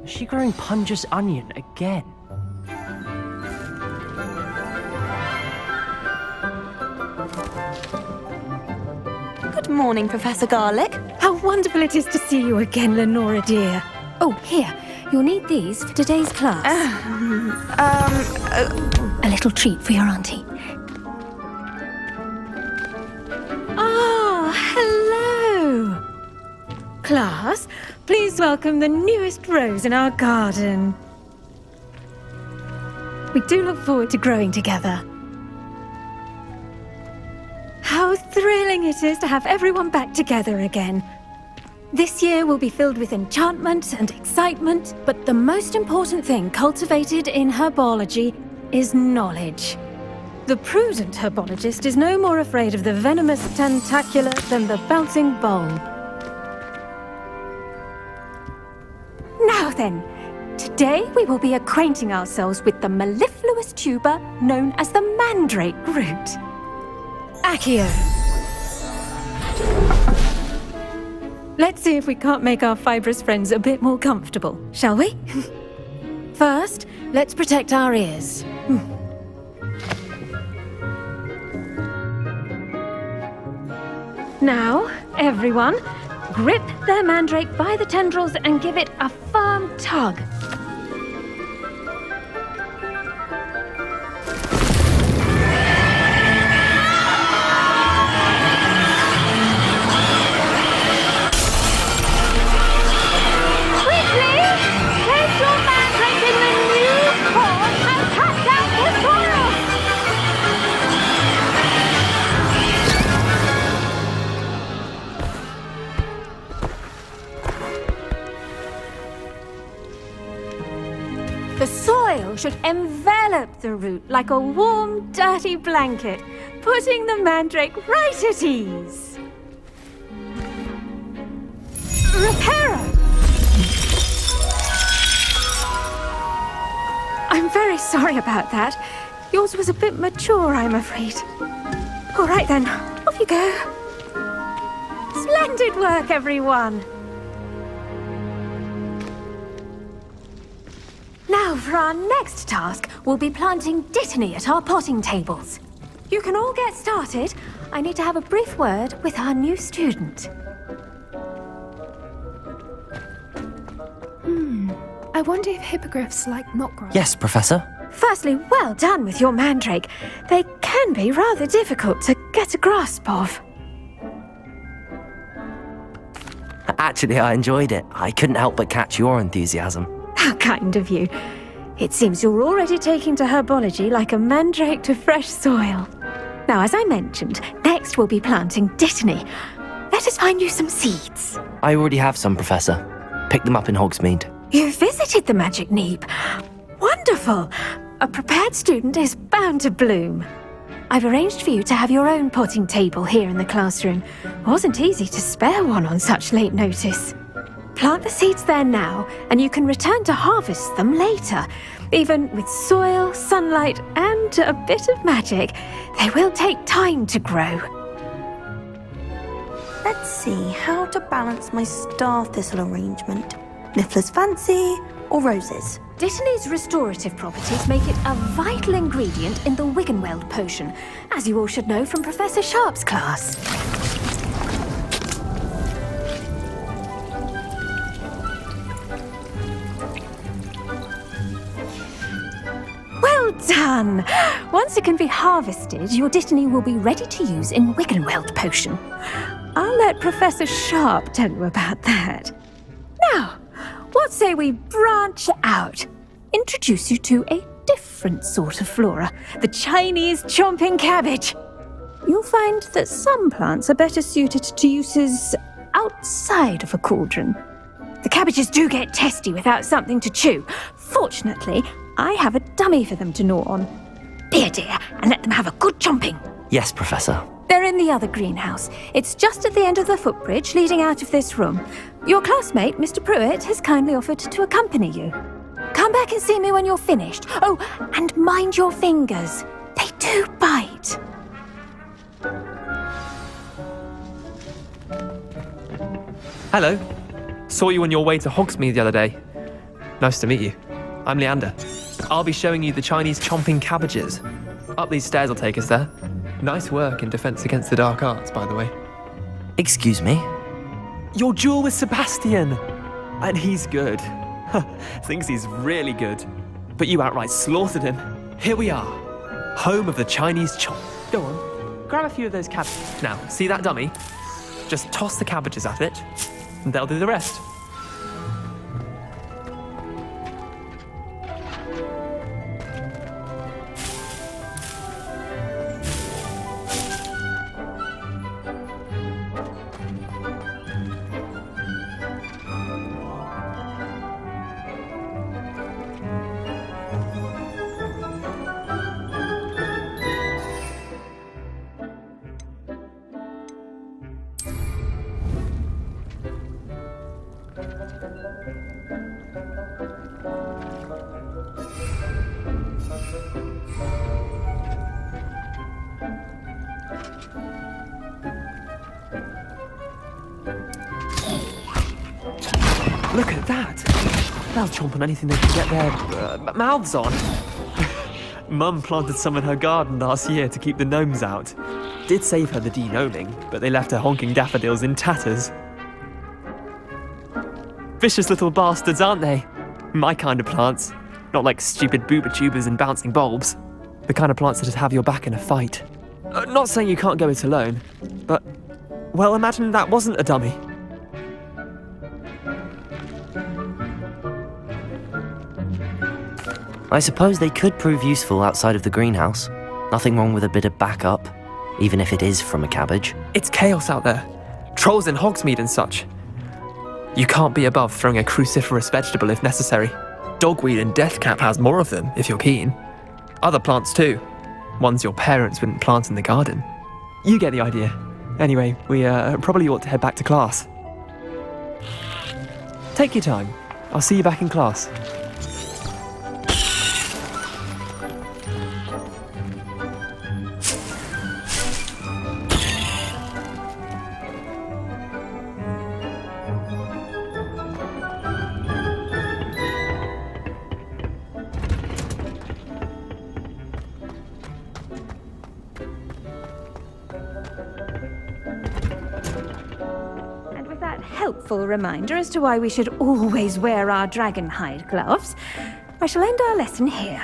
Is she growing Punja's onion again? Good morning, Professor Garlic. How wonderful it is to see you again, Lenora dear. Oh, here. You'll need these for today's class. A little treat for your auntie. Ah, hello. Class, please welcome the newest rose in our garden. We do look forward to growing together. How thrilling it is to have everyone back together again. This year will be filled with enchantment and excitement, but the most important thing cultivated in herbology is knowledge. The prudent herbologist is no more afraid of the venomous tentacula than the bouncing bulb. Now then, today we will be acquainting ourselves with the mellifluous tuber known as the mandrake root. Accio. Let's see if we can't make our fibrous friends a bit more comfortable, shall we? First, let's protect our ears. Now, everyone, grip their mandrake by the tendrils and give it a firm tug. The soil should envelop the root like a warm, dirty blanket, putting the mandrake right at ease. Reparo! I'm very sorry about that. Yours was a bit mature, I'm afraid. All right then, off you go. Splendid work, everyone! Now, for our next task, we'll be planting dittany at our potting tables. You can all get started. I need to have a brief word with our new student. I wonder if hippogriffs like not grass. Yes, Professor. Firstly, well done with your mandrake. They can be rather difficult to get a grasp of. Actually, I enjoyed it. I couldn't help but catch your enthusiasm. How kind of you. It seems you're already taking to herbology like a mandrake to fresh soil. Now, as I mentioned, next we'll be planting dittany. Let us find you some seeds. I already have some, Professor. Picked them up in Hogsmeade. You visited the Magic Neep. Wonderful. A prepared student is bound to bloom. I've arranged for you to have your own potting table here in the classroom. Wasn't easy to spare one on such late notice. Plant the seeds there now, and you can return to harvest them later. Even with soil, sunlight, and a bit of magic, they will take time to grow. Let's see how to balance my star thistle arrangement. Niffler's fancy or roses? Dittany's restorative properties make it a vital ingredient in the Wiggenweld potion, as you all should know from Professor Sharp's class. Well Well done! Once it can be harvested, your Dittany will be ready to use in Wiggenweld potion. I'll let Professor Sharp tell you about that. Now, what say we branch out? Introduce you to a different sort of flora, the Chinese chomping cabbage. You'll find that some plants are better suited to uses outside of a cauldron. The cabbages do get testy without something to chew. Fortunately, I have a dummy for them to gnaw on. Be a dear and let them have a good chomping. Yes, Professor. They're in the other greenhouse. It's just at the end of the footbridge leading out of this room. Your classmate, Mr. Pruitt, has kindly offered to accompany you. Come back and see me when you're finished. Oh, and mind your fingers. They do bite. Hello. Saw you on your way to Hogsmeade the other day. Nice to meet you. I'm Leander. I'll be showing you the Chinese chomping cabbages. Up these stairs will take us there. Nice work in Defense Against the Dark Arts, by the way. Excuse me? Your duel with Sebastian! And he's good. Thinks he's really good. But you outright slaughtered him. Here we are. Home of the Chinese chomp. Go on. Grab a few of those cabbages. Now, see that dummy? Just toss the cabbages at it, and they'll do the rest. Look at that! They'll chomp on anything they can get their mouths on. Mum planted some in her garden last year to keep the gnomes out. Did save her the de-gnoming, but they left her honking daffodils in tatters. Vicious little bastards, aren't they? My kind of plants. Not like stupid booba tubers and bouncing bulbs. The kind of plants that'd have your back in a fight. Not saying you can't go it alone, but... well, imagine that wasn't a dummy. I suppose they could prove useful outside of the greenhouse. Nothing wrong with a bit of backup, even if it is from a cabbage. It's chaos out there. Trolls in Hogsmeade and such. You can't be above throwing a cruciferous vegetable if necessary. Dogweed and deathcap has more of them, if you're keen. Other plants too. Ones your parents wouldn't plant in the garden. You get the idea. Anyway, we probably ought to head back to class. Take your time. I'll see you back in class. Helpful reminder as to why we should always wear our dragonhide gloves, I shall end our lesson here.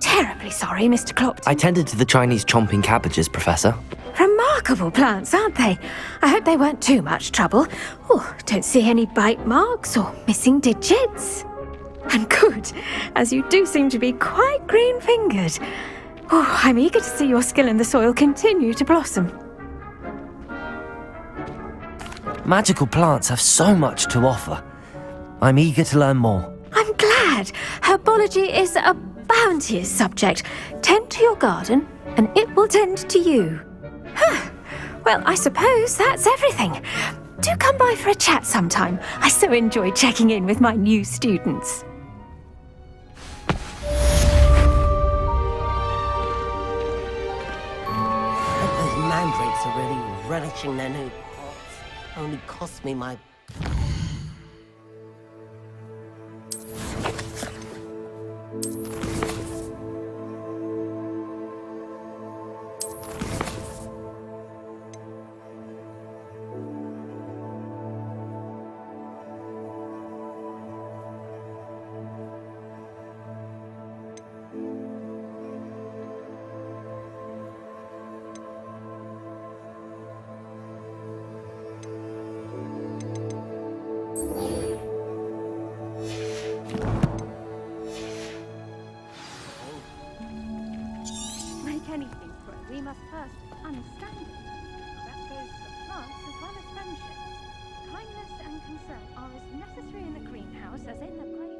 Terribly sorry, Mr. Clopton. I tended to the Chinese chomping cabbages, Professor. Remarkable plants, aren't they? I hope they weren't too much trouble. Oh, don't see any bite marks or missing digits. And good, as you do seem to be quite green-fingered. Oh, I'm eager to see your skill in the soil continue to blossom. Magical plants have so much to offer. I'm eager to learn more. I'm glad. Herbology is a bounteous subject. Tend to your garden, and it will tend to you. Well, I suppose that's everything. Do come by for a chat sometime. I so enjoy checking in with my new students. Those mandrakes are really relishing their new pots. Only cost me my... anything grow, we must first understand it. That goes for plants as well as friendships. Kindness and concern are as necessary in the greenhouse as in the grave.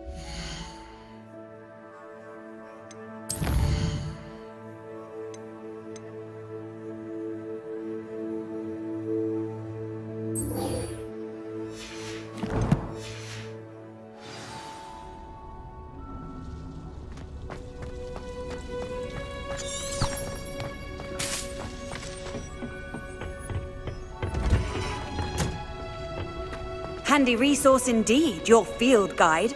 Handy resource indeed, your field guide.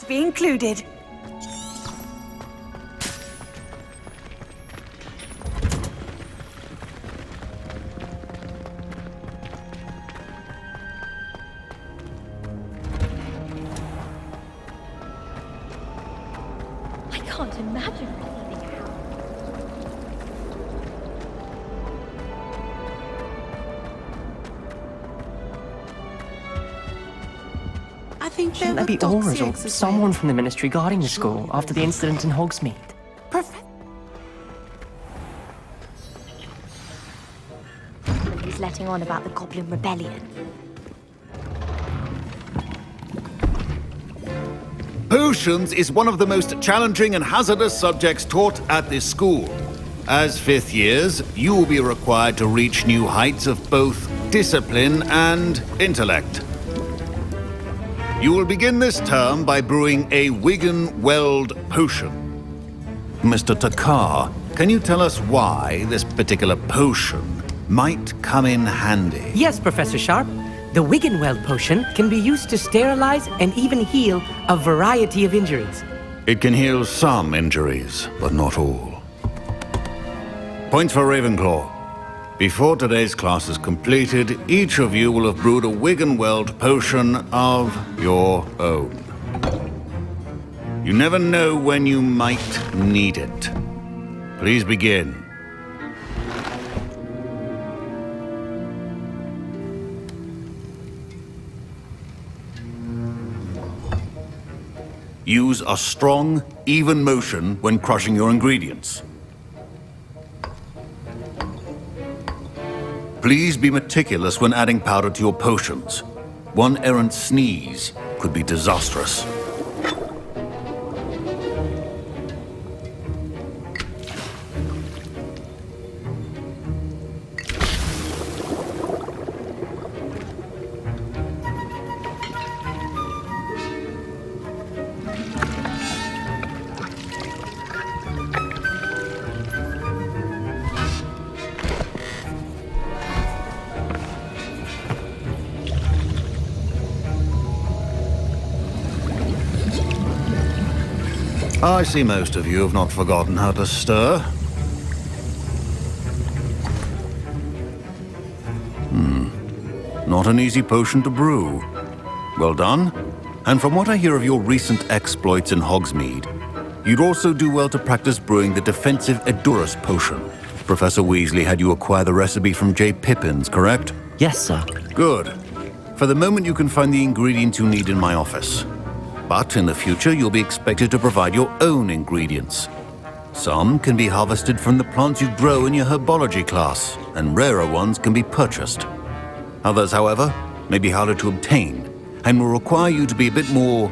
Be included. I can't imagine receiving help. I think Shouldn't there be auras or someone from the ministry guarding the school after the incident in Hogsmeade? He's letting on about the Goblin Rebellion. Potions is one of the most challenging and hazardous subjects taught at this school. As fifth years, you will be required to reach new heights of both discipline and intellect. You will begin this term by brewing a Wiggenweld potion. Mr. Takar, can you tell us why this particular potion might come in handy? Yes, Professor Sharp. The Wiggenweld potion can be used to sterilize and even heal a variety of injuries. It can heal some injuries, but not all. Points for Ravenclaw. Before today's class is completed, each of you will have brewed a Wiggenweld potion of your own. You never know when you might need it. Please begin. Use a strong, even motion when crushing your ingredients. Please be meticulous when adding powder to your potions. One errant sneeze could be disastrous. I see most of you have not forgotten how to stir. Not an easy potion to brew. Well done. And from what I hear of your recent exploits in Hogsmeade, you'd also do well to practice brewing the defensive Edurus potion. Professor Weasley had you acquire the recipe from J. Pippins, correct? Yes, sir. Good. For the moment, you can find the ingredients you need in my office. But in the future, you'll be expected to provide your own ingredients. Some can be harvested from the plants you grow in your herbology class, and rarer ones can be purchased. Others, however, may be harder to obtain, and will require you to be a bit more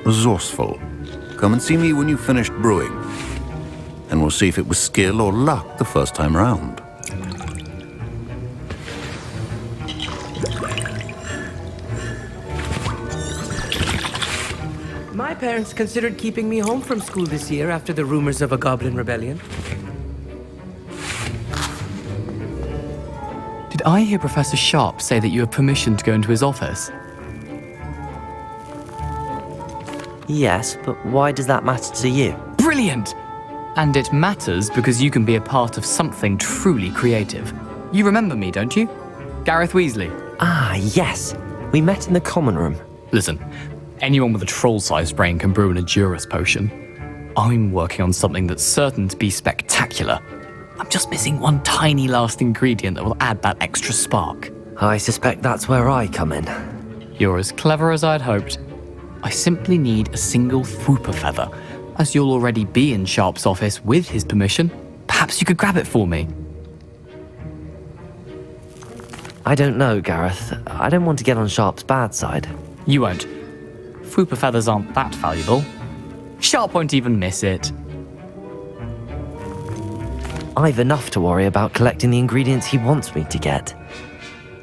resourceful. Come and see me when you've finished brewing, and we'll see if it was skill or luck the first time round. My parents considered keeping me home from school this year after the rumors of a Goblin Rebellion. I hear Professor Sharp say that you have permission to go into his office? Yes, but why does that matter to you? Brilliant! And it matters because you can be a part of something truly creative. You remember me, don't you? Gareth Weasley. Ah, yes. We met in the common room. Listen, anyone with a troll-sized brain can brew an Edurus potion. I'm working on something that's certain to be spectacular. I'm just missing one tiny last ingredient that will add that extra spark. I suspect that's where I come in. You're as clever as I'd hoped. I simply need a single Fwooper feather. As you'll already be in Sharp's office with his permission, perhaps you could grab it for me. I don't know, Gareth. I don't want to get on Sharp's bad side. You won't. Fwooper feathers aren't that valuable. Sharp won't even miss it. I've enough to worry about collecting the ingredients he wants me to get.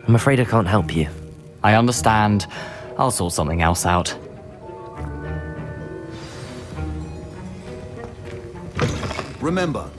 I'm afraid I can't help you. I understand. I'll sort something else out. Remember,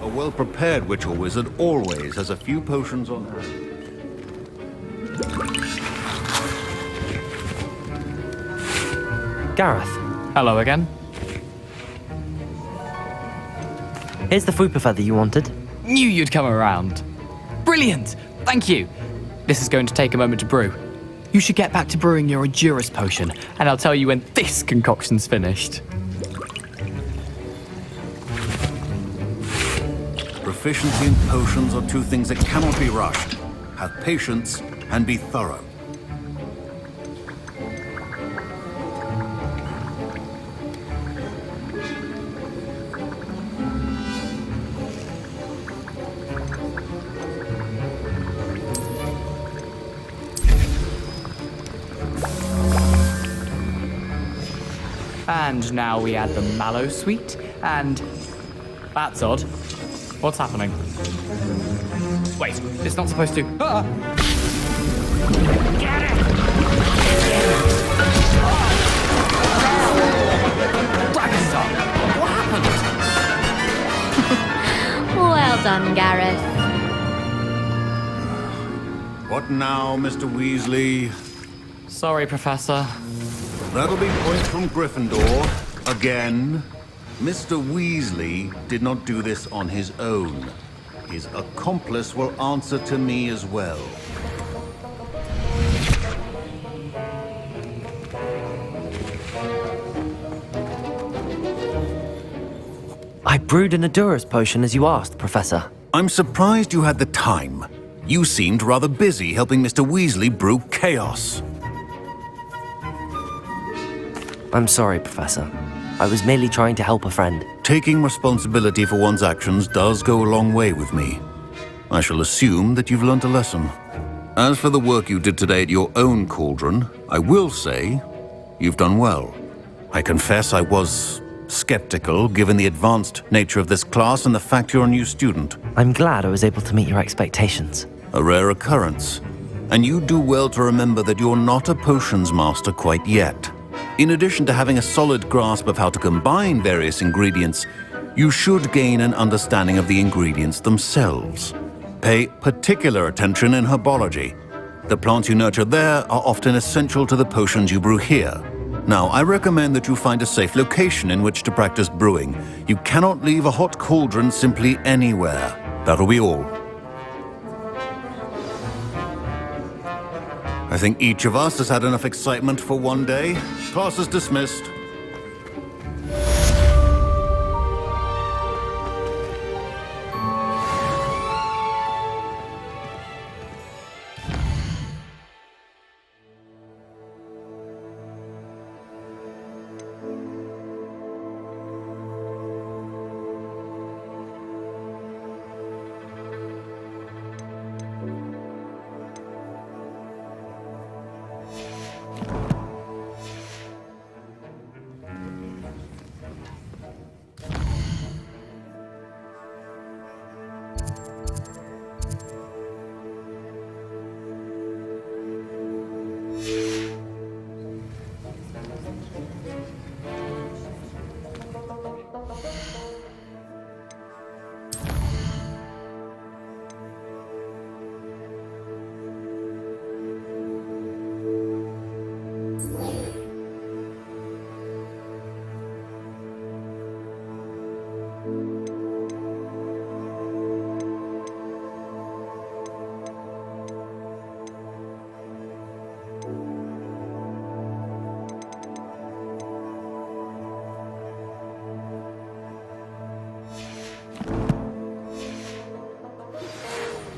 a well-prepared witch or wizard always has a few potions on hand. Gareth, Hello again. here's the Fwooper feather you wanted. Knew you'd come around. Brilliant! Thank you. This is going to take a moment to brew. You should get back to brewing your Edurus potion, and I'll tell you when this concoction's finished. Proficiency and potions are two things that cannot be rushed. Have patience and be thorough. And now we add the mallow sweet, and... That's odd. What's happening? Wait, it's not supposed to... Ah! Get it! Dragonstar! What happened? Well done, Gareth. What now, Mr. Weasley? Sorry, Professor. That'll be points from Gryffindor. Again. Mr. Weasley did not do this on his own. His accomplice will answer to me as well. I brewed an Edurus potion as you asked, Professor. I'm surprised you had the time. You seemed rather busy helping Mr. Weasley brew chaos. I'm sorry, Professor. I was merely trying to help a friend. Taking responsibility for one's actions does go a long way with me. I shall assume that you've learnt a lesson. As for the work you did today at your own cauldron, I will say you've done well. I confess I was skeptical given the advanced nature of this class and the fact you're a new student. I'm glad I was able to meet your expectations. A rare occurrence. And you do well to remember that you're not a potions master quite yet. In addition to having a solid grasp of how to combine various ingredients, you should gain an understanding of the ingredients themselves. Pay particular attention in herbology. The plants you nurture there are often essential to the potions you brew here. Now, I recommend that you find a safe location in which to practice brewing. You cannot leave a hot cauldron simply anywhere. That'll be all. I think each of us has had enough excitement for one day. Class is dismissed.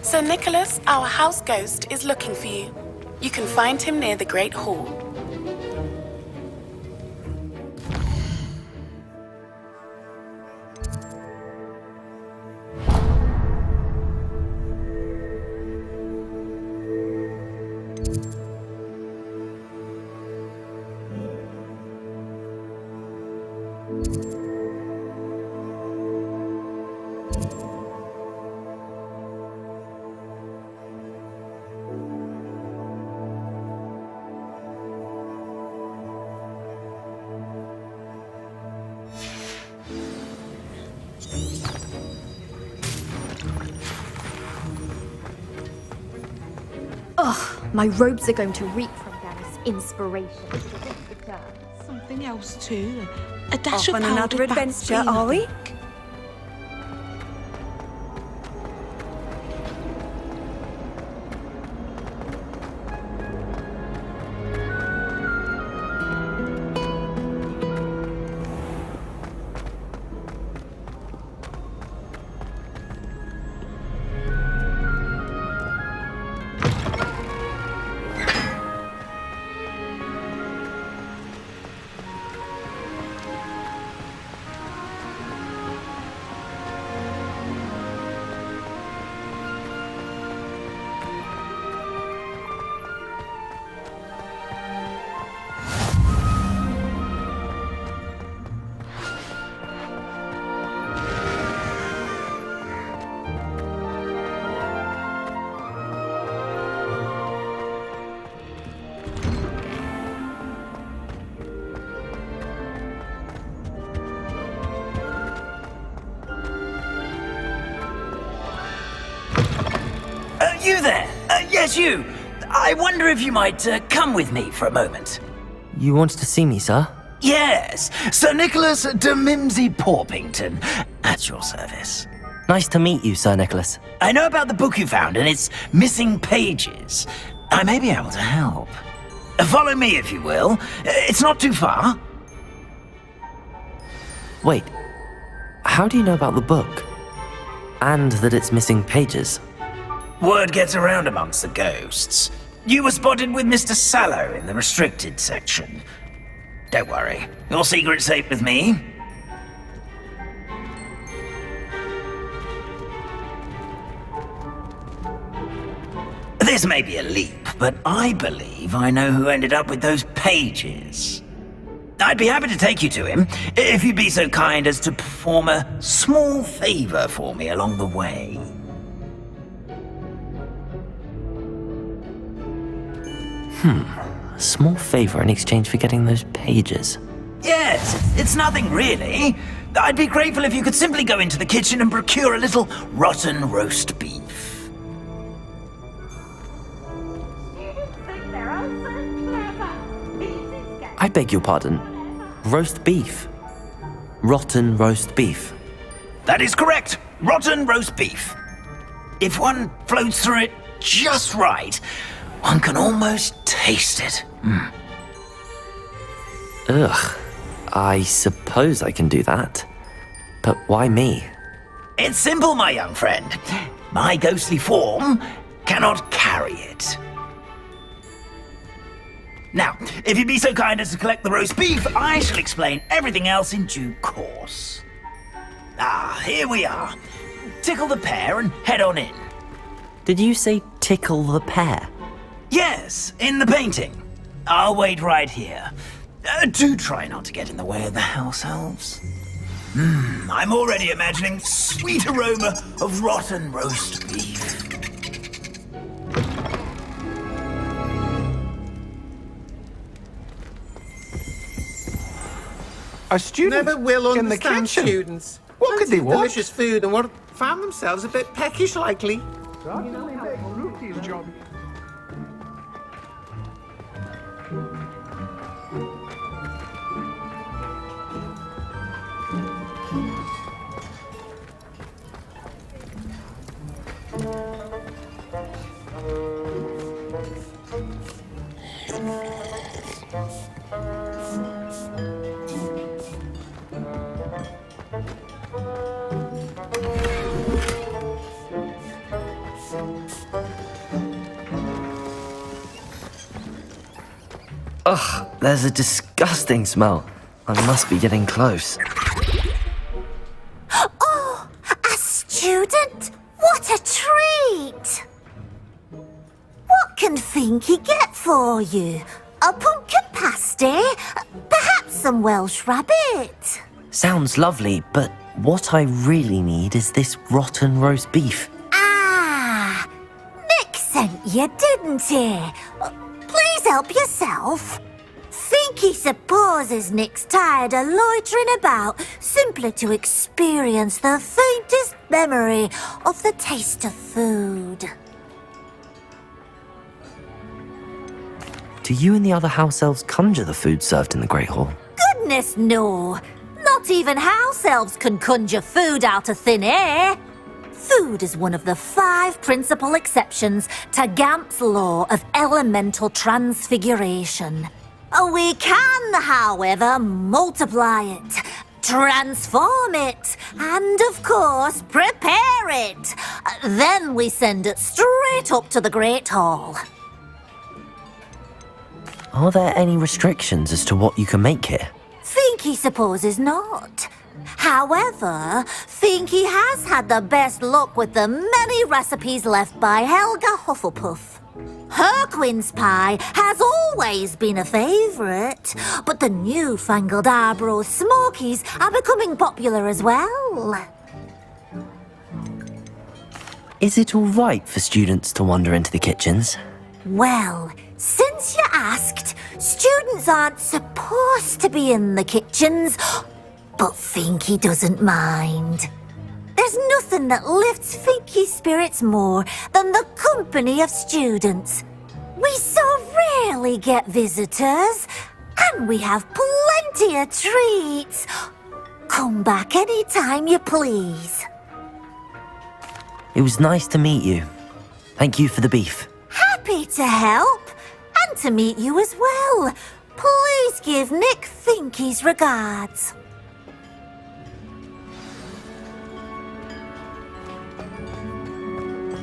Sir Nicholas, our house ghost, is looking for you. You can find him near the Great Hall. Ugh, my robes are going to reek from Gary's inspiration. Something else too. A dash Off of on another powdered adventure, backspin. are we? You there? Yes, you. I wonder if you might come with me for a moment. You wanted to see me, sir? Yes, Sir Nicholas de Mimsy Porpington, at your service. Nice to meet you, Sir Nicholas. I know about the book you found and its missing pages. I may be able to help. Follow me, if you will. It's not too far. Wait, how do you know about the book? And that it's missing pages? Word gets around amongst the ghosts. You were spotted with Mr. Sallow in the restricted section. Don't worry, your secret's safe with me. This may be a leap, but I believe I know who ended up with those pages. I'd be happy to take you to him, if you'd be so kind as to perform a small favor for me along the way. A small favor in exchange for getting those pages. Yes, it's nothing really. I'd be grateful if you could simply go into the kitchen and procure a little rotten roast beef. I beg your pardon. Roast beef. Rotten roast beef. That is correct. Rotten roast beef. If one floats through it just right, one can almost taste it. Ugh. I suppose I can do that. But why me? It's simple, my young friend. My ghostly form cannot carry it. Now, if you'd be so kind as to collect the roast beef, I shall explain everything else in due course. Ah, here we are. Tickle the pear and head on in. Did you say tickle the pear? Yes, in the painting. I'll wait right here. Do try not to get in the way of the house elves. I'm already imagining sweet aroma of rotten roast beef. A student never will in the understand kitchen. students. What could they want? Delicious food and what found themselves a bit peckish, likely. Ugh, there's a disgusting smell. I must be getting close. Oh, a student? What a treat! What can Finky get for you? A pumpkin pasty? Perhaps some Welsh rabbit? Sounds lovely, but what I really need is this rotten roast beef. Ah, Nick sent you, didn't he? Please help yourself. Finky supposes Nick's tired of loitering about simply to experience the faintest memory of the taste of food. Do you and the other house elves conjure the food served in the Great Hall? Goodness, no. Not even house elves can conjure food out of thin air. Food is one of the 5 principal exceptions to Gamp's law of elemental transfiguration. We can, however, multiply it, transform it, and, of course, prepare it. Then we send it straight up to the Great Hall. Are there any restrictions as to what you can make here? Finky supposes not. However, Finky has had the best luck with the many recipes left by Helga Hufflepuff. Her quince pie has always been a favourite, but the newfangled Arbroath Smokies are becoming popular as well. Is it all right for students to wander into the kitchens? Well, since you asked, students aren't supposed to be in the kitchens, but Finky doesn't mind. There's nothing that lifts Finky's spirits more than the company of students. We so rarely get visitors, and we have plenty of treats. Come back any time you please. It was nice to meet you. Thank you for the beef. Happy to help, and to meet you as well. Please give Nick Finky's regards.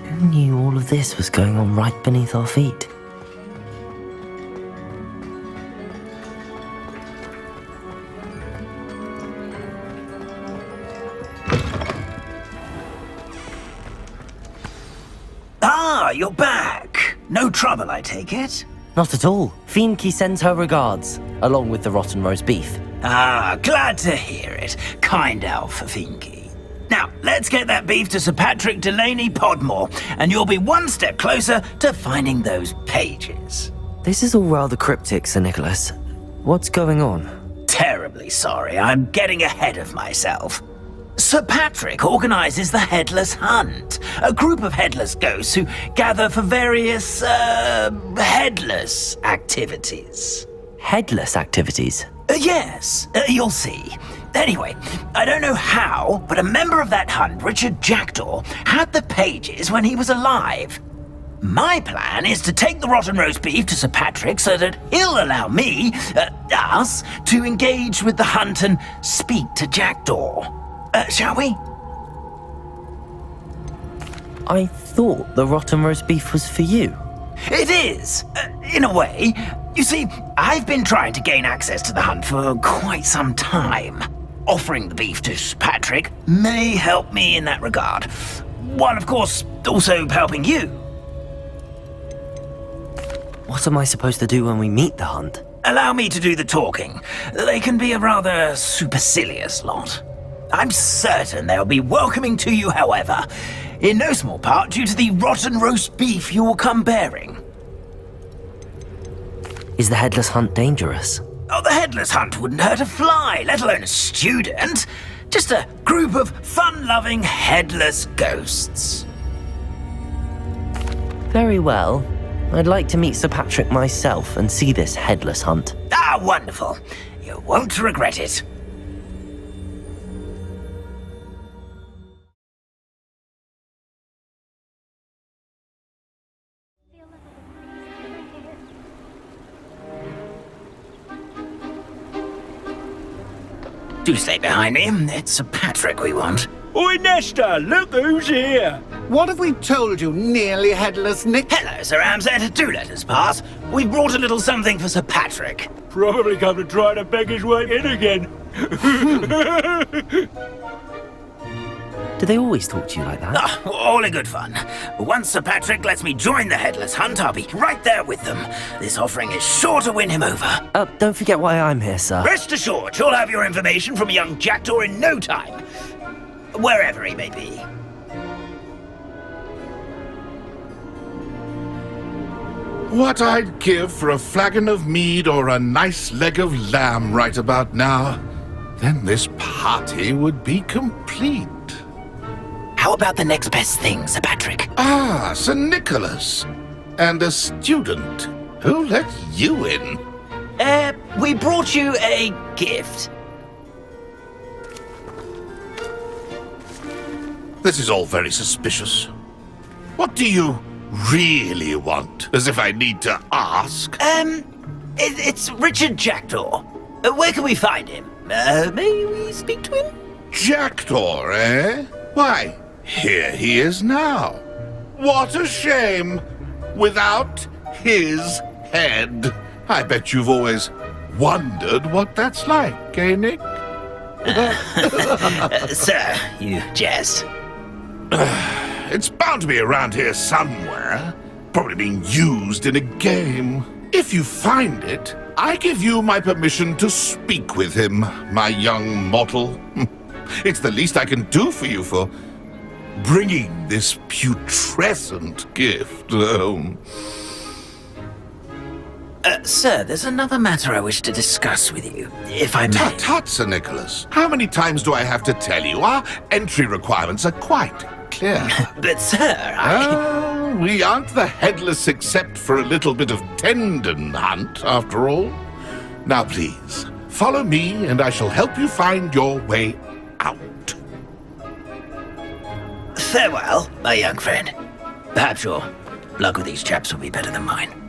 Who knew all of this was going on right beneath our feet? Ah, you're back. No trouble, I take it? Not at all. Finky sends her regards, along with the rotten roast beef. Ah, glad to hear it. Kind elf for Finky. Now, let's get that beef to Sir Patrick Delaney Podmore, and you'll be one step closer to finding those pages. This is all rather cryptic, Sir Nicholas. What's going on? Terribly sorry, I'm getting ahead of myself. Sir Patrick organises the Headless Hunt, a group of headless ghosts who gather for various, headless activities. Headless activities? Yes, you'll see. Anyway, I don't know how, but a member of that hunt, Richard Jackdaw, had the pages when he was alive. My plan is to take the rotten roast beef to Sir Patrick so that he'll allow me, us, to engage with the hunt and speak to Jackdaw. Shall we? I thought the rotten roast beef was for you. It is, in a way. You see, I've been trying to gain access to the hunt for quite some time. Offering the beef to Sir Patrick may help me in that regard. While, of course, also helping you. What am I supposed to do when we meet the hunt? Allow me to do the talking. They can be a rather supercilious lot. I'm certain they'll be welcoming to you, however, in no small part due to the rotten roast beef you will come bearing. Is the Headless Hunt dangerous? Oh, the Headless Hunt wouldn't hurt a fly, let alone a student. Just a group of fun-loving headless ghosts. Very well. I'd like to meet Sir Patrick myself and see this Headless Hunt. Ah, wonderful. You won't regret it. Do stay behind me. It's Sir Patrick we want. Oi, Nesta, look who's here. What have we told you, nearly headless Nick? Hello, Sir Ramsay. Do let us pass. We brought a little something for Sir Patrick. Probably come to try to beg his way in again. Do they always talk to you like that? Ah, all in good fun. Once Sir Patrick lets me join the Headless Hunt, I'll be right there with them. This offering is sure to win him over. Don't forget why I'm here, sir. Rest assured, you'll have your information from young Jackdaw in no time. Wherever he may be. What I'd give for a flagon of mead or a nice leg of lamb right about now. Then this party would be complete. How about the next best thing, Sir Patrick? Ah, Sir Nicholas. And a student. Who let you in? We brought you a gift. This is all very suspicious. What do you really want? As if I need to ask. It's Richard Jackdaw. Where can we find him? May we speak to him? Jackdaw, eh? Why, here he is now. What a shame. Without his head. I bet you've always wondered what that's like, eh, Nick? Sir, you jest. It's bound to be around here somewhere. Probably being used in a game. If you find it, I give you my permission to speak with him, my young mortal. It's the least I can do for you for bringing this putrescent gift home. Sir, there's another matter I wish to discuss with you, if I may. Tut, tut, Sir Nicholas. How many times do I have to tell you? Our entry requirements are quite clear. But, sir, we aren't the headless except for a little bit of tendon hunt, after all. Now, please, follow me and I shall help you find your way out. Farewell, my young friend. Perhaps your luck with these chaps will be better than mine.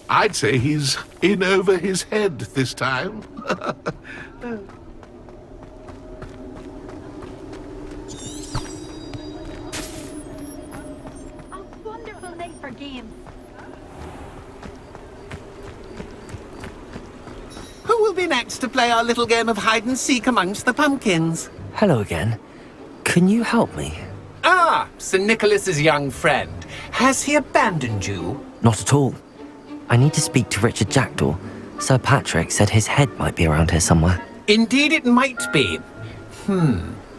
I'd say he's in over his head this time. A wonderful night for games. Who will be next to play our little game of hide and seek amongst the pumpkins? Hello again. Can you help me? Ah, Sir Nicholas's young friend. Has he abandoned you? Not at all. I need to speak to Richard Jackdaw. Sir Patrick said his head might be around here somewhere. Indeed it might be.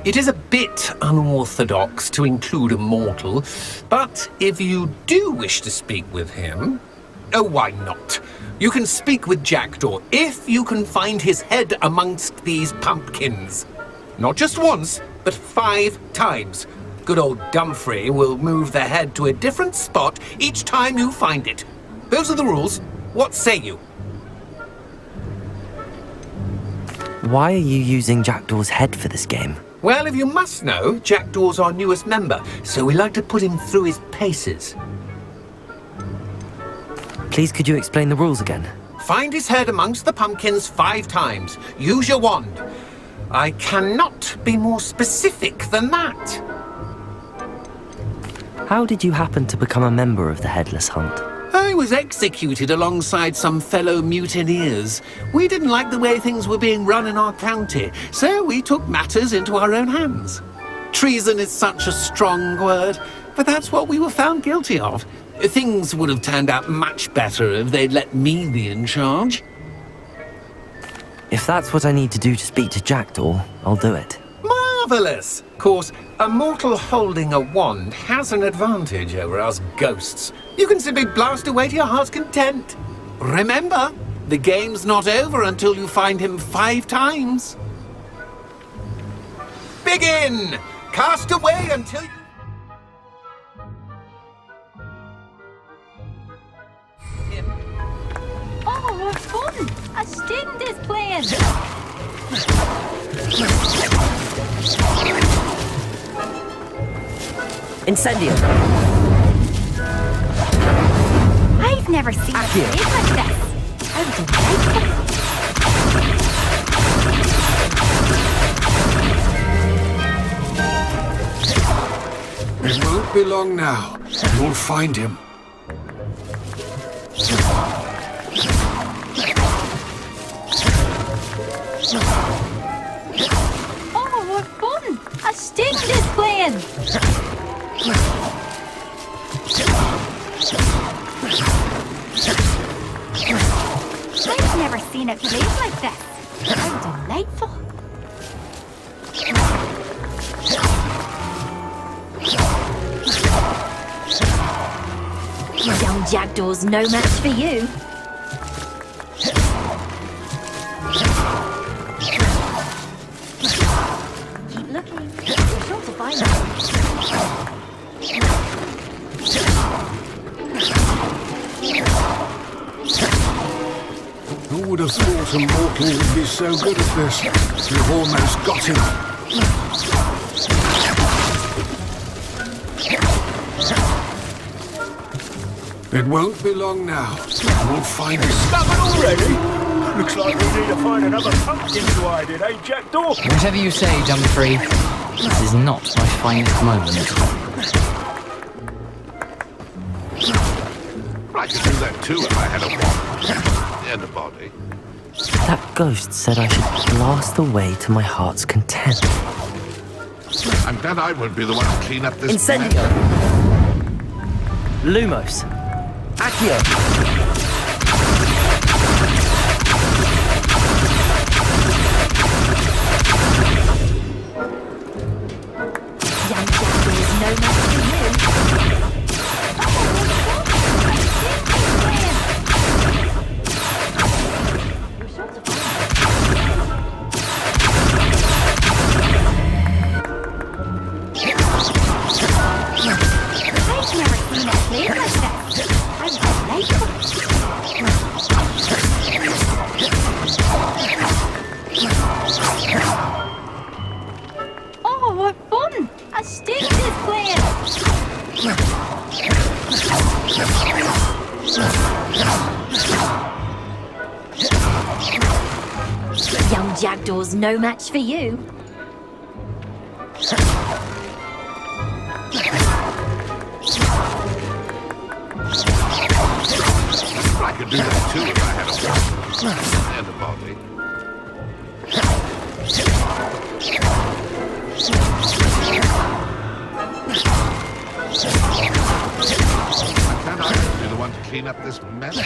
It is a bit unorthodox to include a mortal, but if you do wish to speak with him, oh, why not? You can speak with Jackdaw if you can find his head amongst these pumpkins. Not just once, but 5 times. Good old Dumfrey will move the head to a different spot each time you find it. Those are the rules. What say you? Why are you using Jackdaw's head for this game? Well, if you must know, Jackdaw's our newest member, so we like to put him through his paces. Please, could you explain the rules again? Find his head amongst the pumpkins 5 times. Use your wand. I cannot be more specific than that. How did you happen to become a member of the Headless Hunt? I was executed alongside some fellow mutineers. We didn't like the way things were being run in our county, so we took matters into our own hands. Treason is such a strong word, but that's what we were found guilty of. Things would have turned out much better if they'd let me be in charge. If that's what I need to do to speak to Jackdaw, I'll do it. Marvellous! Of course, a mortal holding a wand has an advantage over us ghosts. You can simply blast away to your heart's content. Remember, the game's not over until you find him 5 times. Begin! Cast away until you... Oh, what fun! A student is playing! Incendio. I've never seen a place like this. How delightful. It won't be long now. You'll find him. Oh, what fun! A student is playing! I've never seen it played like this. How delightful. Young jackdaw's no match for you. Keep looking. You're sure to find it. Who would have thought a mortal would be so good at this? You've almost got him. It won't be long now. We'll find him. Stubborn already? Looks like we need to find another pumpkin to hide in, eh, Jackdaw? Whatever you say, Dumfrey. This is not my finest moment. I could do that too if I had a wand and a body. That ghost said I should blast away to my heart's content. I'm glad I won't be the one to clean up this Incendio. mess. Lumos. Accio. Young jackdaw's no match for you. I've never seen it played like this. How delightful. Oh, what fun! A student is playing! Young jackdaw's no match for you. I could do that too if I had a wand and a body. Then I could be the one to clean up this mess.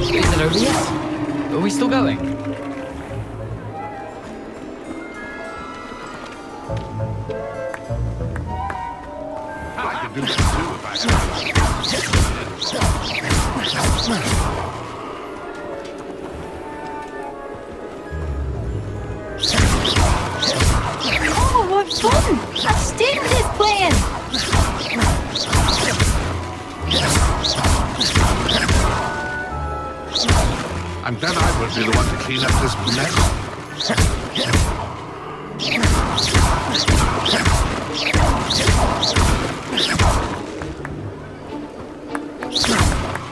Is it over yet? Are we still going? I could do that too if I had Oh, what fun! A student is playing! I'm glad I will be the one to clean up this mess.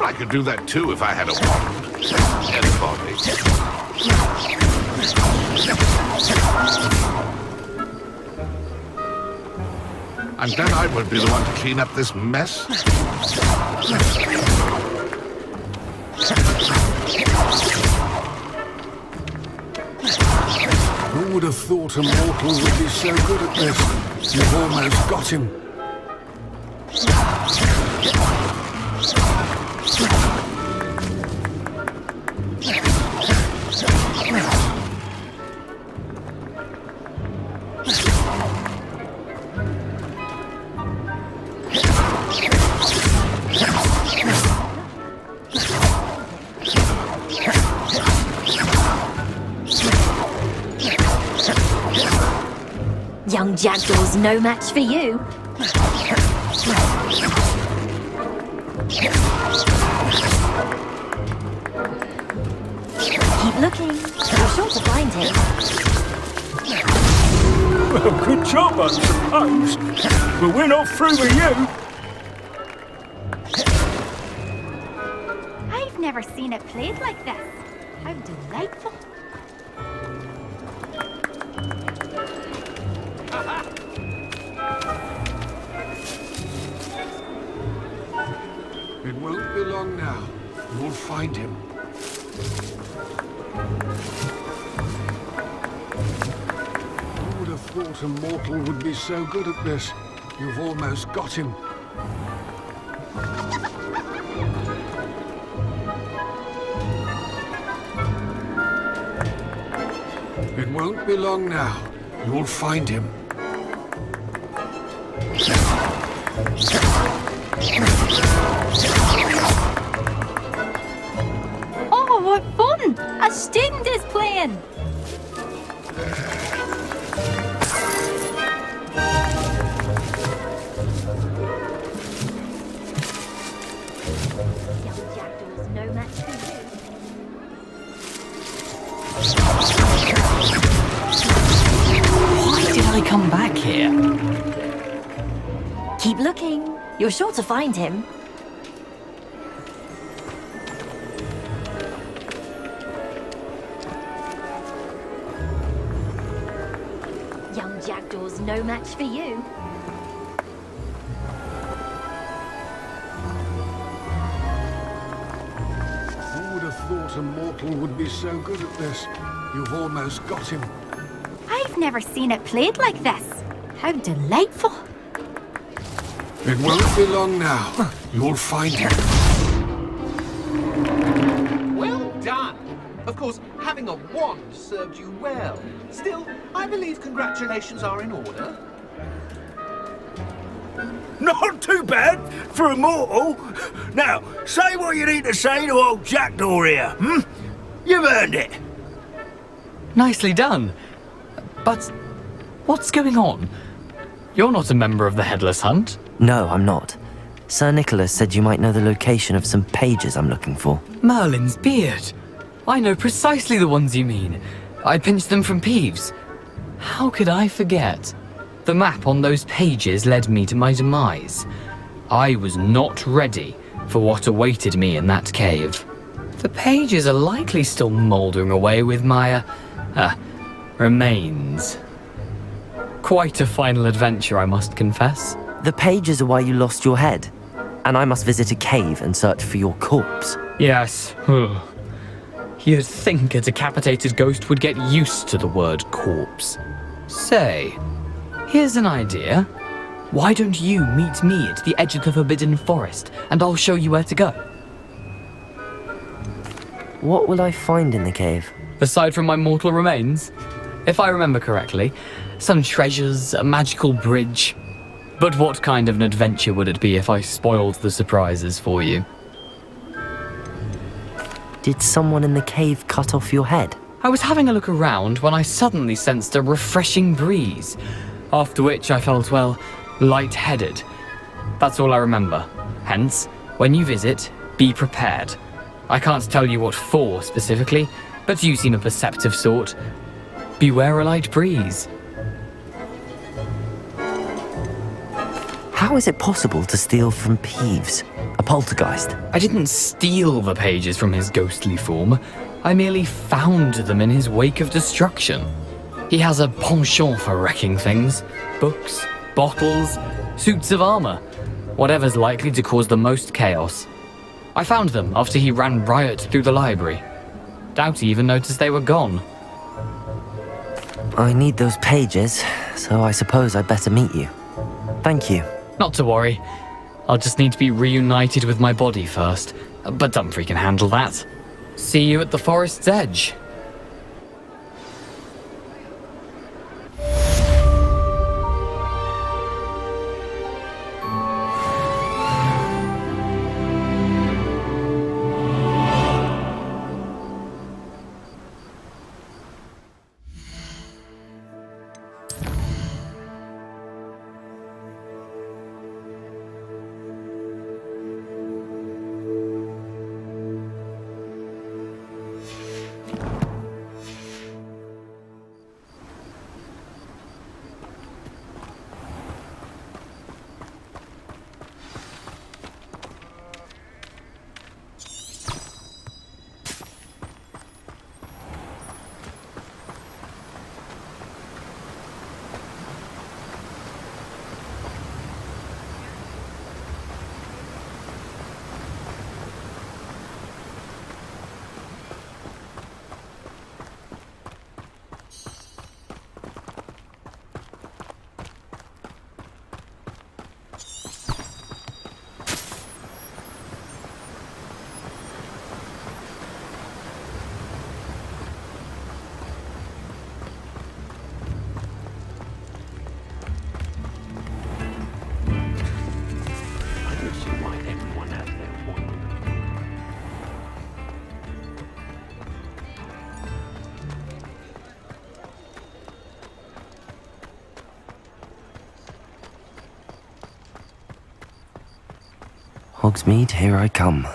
I could do that too if I had a wand and a body. I'm glad I will be the one to clean up this mess. Who would have thought a mortal would be so good at this? You've almost got him. Young jackdaw's no match for you. Keep looking. You're sure to find him. Well, good job, I suppose. But we're not through with you. I've never seen it played like this. How delightful. It won't be long now. You'll find him. Who would have thought a mortal would be so good at this? You've almost got him. It won't be long now. You'll find him. Oh, what fun! A student is playing! Young jackdaw's no match for you. Why did I come back here? Keep looking. You're sure to find him. Young jackdaw's no match for you. Who would have thought a mortal would be so good at this? You've almost got him. I've never seen it played like this. How delightful. It won't be long now. You'll find him. Well done. Of course, having a wand served you well. Still, I believe congratulations are in order. Not too bad for a mortal. Now, say what you need to say to old Jackdaw here, hmm? You've earned it. Nicely done. But what's going on? You're not a member of the Headless Hunt. No, I'm not. Sir Nicholas said you might know the location of some pages I'm looking for. Merlin's beard. I know precisely the ones you mean. I pinched them from Peeves. How could I forget? The map on those pages led me to my demise. I was not ready for what awaited me in that cave. The pages are likely still mouldering away with my, remains. Quite a final adventure, I must confess. The pages are why you lost your head, and I must visit a cave and search for your corpse. Yes. You'd think a decapitated ghost would get used to the word corpse. Say, here's an idea. Why don't you meet me at the edge of the Forbidden Forest, and I'll show you where to go? What will I find in the cave? Aside from my mortal remains, if I remember correctly, some treasures, a magical bridge. But what kind of an adventure would it be if I spoiled the surprises for you? Did someone in the cave cut off your head? I was having a look around when I suddenly sensed a refreshing breeze, after which I felt, well, lightheaded. That's all I remember. Hence, when you visit, be prepared. I can't tell you what for specifically, but you seem a perceptive sort. Beware a light breeze. How is it possible to steal from Peeves, a poltergeist? I didn't steal the pages from his ghostly form. I merely found them in his wake of destruction. He has a penchant for wrecking things. Books, bottles, suits of armor. Whatever's likely to cause the most chaos. I found them after he ran riot through the library. Doubt he even noticed they were gone. I need those pages, so I suppose I'd better meet you. Thank you. Not to worry. I'll just need to be reunited with my body first. But Dumfrey can handle that. See you at the forest's edge. Hogsmeade, here I come.